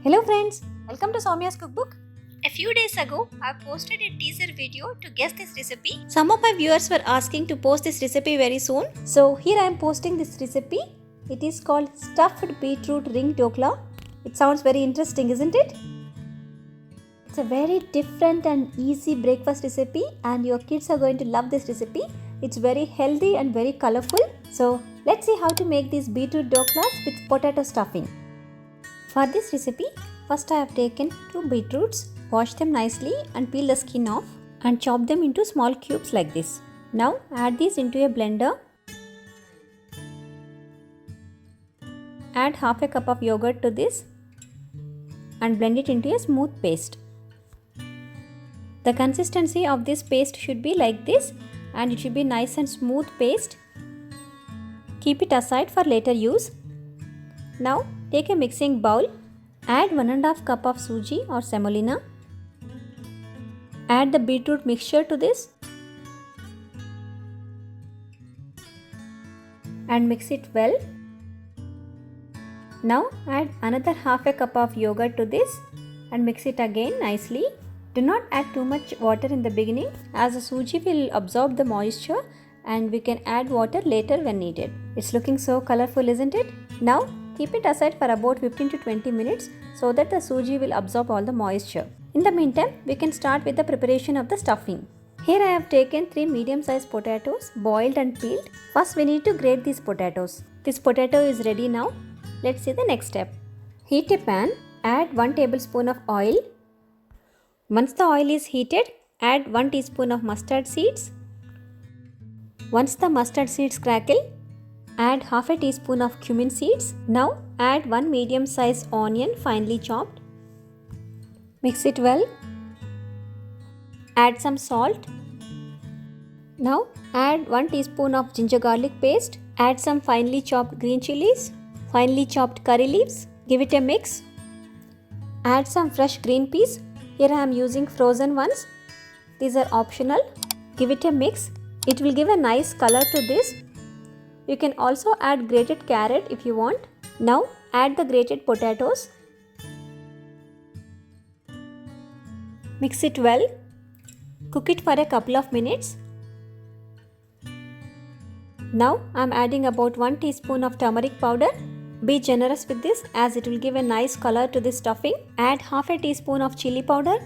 Hello friends, welcome to Soumya's cookbook. A few days ago, I posted a teaser video to guess this recipe. Some of my viewers were asking to post this recipe very soon. So here I am posting this recipe. It is called stuffed beetroot ring dokla. It sounds very interesting, isn't it? It's a very different and easy breakfast recipe and your kids are going to love this recipe. It's very healthy and very colorful. So let's see how to make these beetroot doklas with potato stuffing. For this recipe, first I have taken 2 beetroots, washed them nicely and peel the skin off and chop them into small cubes like this. Now add these into a blender. Add half a cup of yogurt to this and blend it into a smooth paste. The consistency of this paste should be like this and it should be nice and smooth paste. Keep it aside for later use. Now take a mixing bowl, add 1½ cup of suji or semolina. Add the beetroot mixture to this and mix it well. Now add another half a cup of yogurt to this and mix it again nicely. Do not add too much water in the beginning as the suji will absorb the moisture and we can add water later when needed. It's looking so colorful, isn't it? Now keep it aside for about 15 to 20 minutes so that the suji will absorb all the moisture. In the meantime, we can start with the preparation of the stuffing. Here I have taken 3 medium-sized potatoes, boiled and peeled. First we need to grate these potatoes. This potato is ready now. Let's see the next step. Heat a pan, add 1 tablespoon of oil. Once the oil is heated, add 1 teaspoon of mustard seeds. Once the mustard seeds crackle, add half a teaspoon of cumin seeds. Now add 1 medium-sized onion finely chopped. Mix it well. Add some salt. Now add 1 teaspoon of ginger garlic paste. Add some finely chopped green chilies, finely chopped curry leaves. Give it a mix. Add some fresh green peas. Here I am using frozen ones. These are optional. Give it a mix. It will give a nice color to this. You can also add grated carrot if you want. Now add the grated potatoes. Mix it well. Cook it for a couple of minutes. Now I am adding about 1 teaspoon of turmeric powder. Be generous with this as it will give a nice color to this stuffing. Add half a teaspoon of chili powder.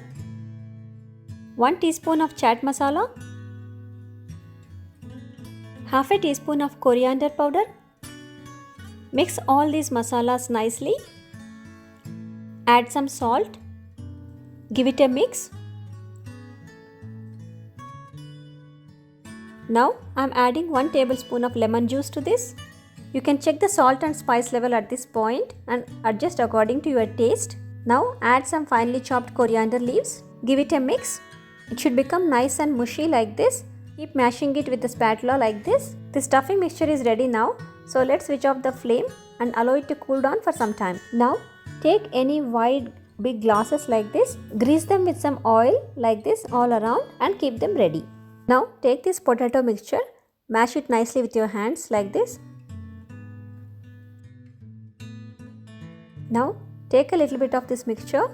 1 teaspoon of chaat masala. Half a teaspoon of coriander powder. Mix all these masalas nicely. Add some salt. Give it a mix. Now I am adding 1 tablespoon of lemon juice to this. You can check the salt and spice level at this point and adjust according to your taste. Now add some finely chopped coriander leaves. Give it a mix. It should become nice and mushy like this. Keep mashing it with the spatula like this. The stuffing mixture is ready now. So let's switch off the flame and allow it to cool down for some time. Now take any wide big glasses like this. Grease them with some oil like this all around and keep them ready. Now take this potato mixture. Mash it nicely with your hands like this. Now take a little bit of this mixture.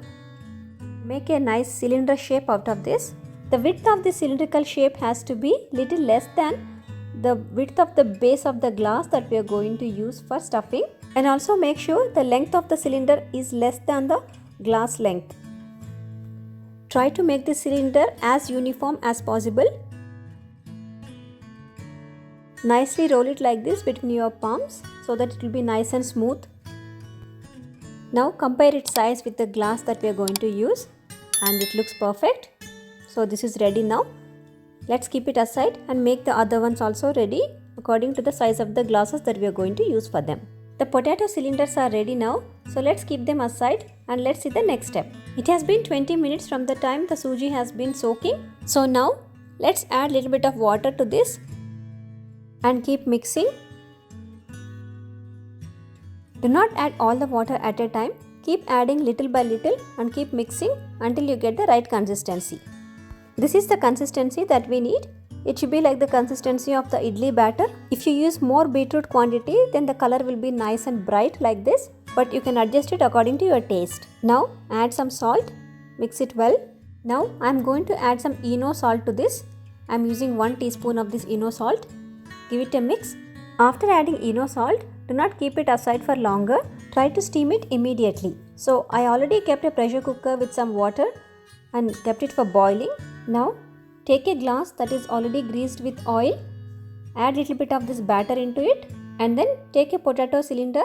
Make a nice cylinder shape out of this. The width of the cylindrical shape has to be little less than the width of the base of the glass that we are going to use for stuffing, and also make sure the length of the cylinder is less than the glass length. Try to make the cylinder as uniform as possible. Nicely roll it like this between your palms so that it will be nice and smooth. Now compare its size with the glass that we are going to use and it looks perfect. So this is ready now. Let's keep it aside and make the other ones also ready according to the size of the glasses that we are going to use for them. The potato cylinders are ready now. So let's keep them aside and let's see the next step. It has been 20 minutes from the time the suji has been soaking. So now let's add a little bit of water to this and keep mixing. Do not add all the water at a time. Keep adding little by little and keep mixing until you get the right consistency. This is the consistency that we need. It should be like the consistency of the idli batter. If you use more beetroot quantity, then the color will be nice and bright like this. but you can adjust it according to your taste. Now add some salt, mix it well. Now I am going to add some Eno salt to this. I am using 1 teaspoon of this Eno salt. Give it a mix. After adding Eno salt, do not keep it aside for longer. Try to steam it immediately. So I already kept a pressure cooker with some water and kept it for boiling. Now take a glass that is already greased with oil. Add little bit of this batter into it and then take a potato cylinder.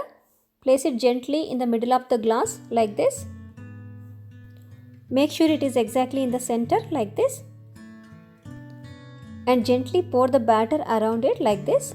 Place it gently in the middle of the glass like this. Make sure it is exactly in the center like this. And gently pour the batter around it like this.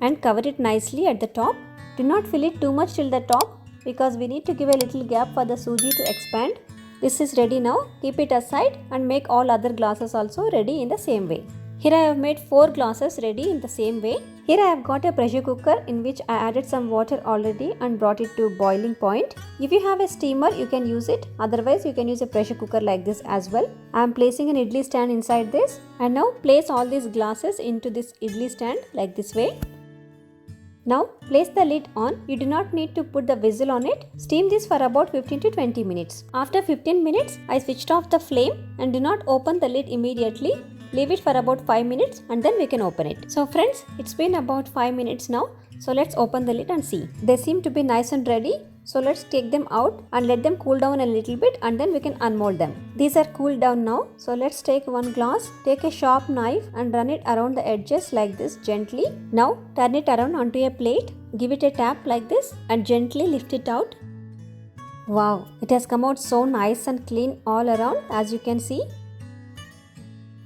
And cover it nicely at the top. Do not fill it too much till the top because we need to give a little gap for the suji to expand. This is ready now. Keep it aside and make all other glasses also ready in the same way. Here I have made 4 glasses ready in the same way. Here I have got a pressure cooker in which I added some water already and brought it to boiling point. If you have a steamer, you can use it. Otherwise, you can use a pressure cooker like this as well. I am placing an idli stand inside this. And now place all these glasses into this idli stand like this way. Now place the lid on. You do not need to put the whistle on it. Steam this for about 15 to 20 minutes. After 15 minutes, I switched off the flame and do not open the lid immediately. Leave it for about 5 minutes and then we can open it. So friends, it's been about 5 minutes now. So let's open the lid and see. They seem to be nice and ready. So let's take them out and let them cool down a little bit and then we can unmold them. These are cooled down now. So let's take one glass, take a sharp knife and run it around the edges like this gently. Now turn it around onto a plate. Give it a tap like this and gently lift it out. Wow, it has come out so nice and clean all around as you can see.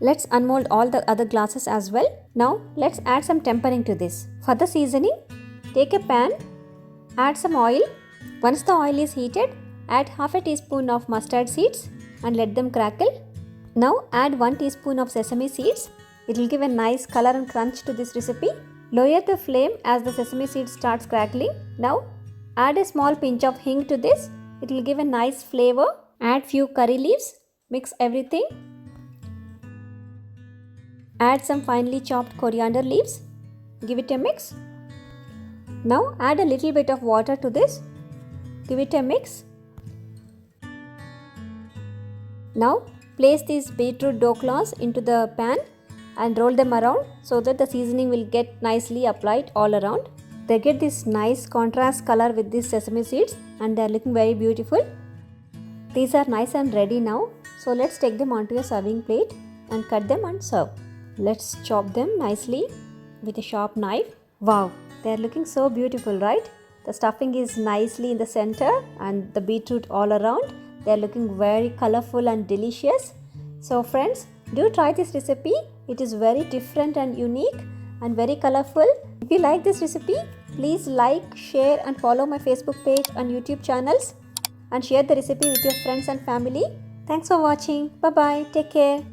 Let's unmold all the other glasses as well. Now let's add some tempering to this. For the seasoning, take a pan, add some oil. Once the oil is heated, add half a teaspoon of mustard seeds and let them crackle. Now add 1 teaspoon of sesame seeds. It will give a nice color and crunch to this recipe. Lower the flame as the sesame seeds starts crackling. Now add a small pinch of hing to this. It will give a nice flavor. Add few curry leaves. Mix everything. Add some finely chopped coriander leaves. Give it a mix. Now add a little bit of water to this. Give it a mix. Now place these beetroot doklas into the pan and roll them around so that the seasoning will get nicely applied all around. They get this nice contrast color with these sesame seeds and they are looking very beautiful. These are nice and ready now. So let's take them onto a serving plate and cut them and serve. Let's chop them nicely with a sharp knife. Wow, they are looking so beautiful, right? The stuffing is nicely in the center and the beetroot all around. They are looking very colorful and delicious. So friends, do try this recipe. It is very different and unique and very colorful. If you like this recipe, please like, share and follow my Facebook page and YouTube channels and share the recipe with your friends and family. Thanks for watching. Bye bye. Take care.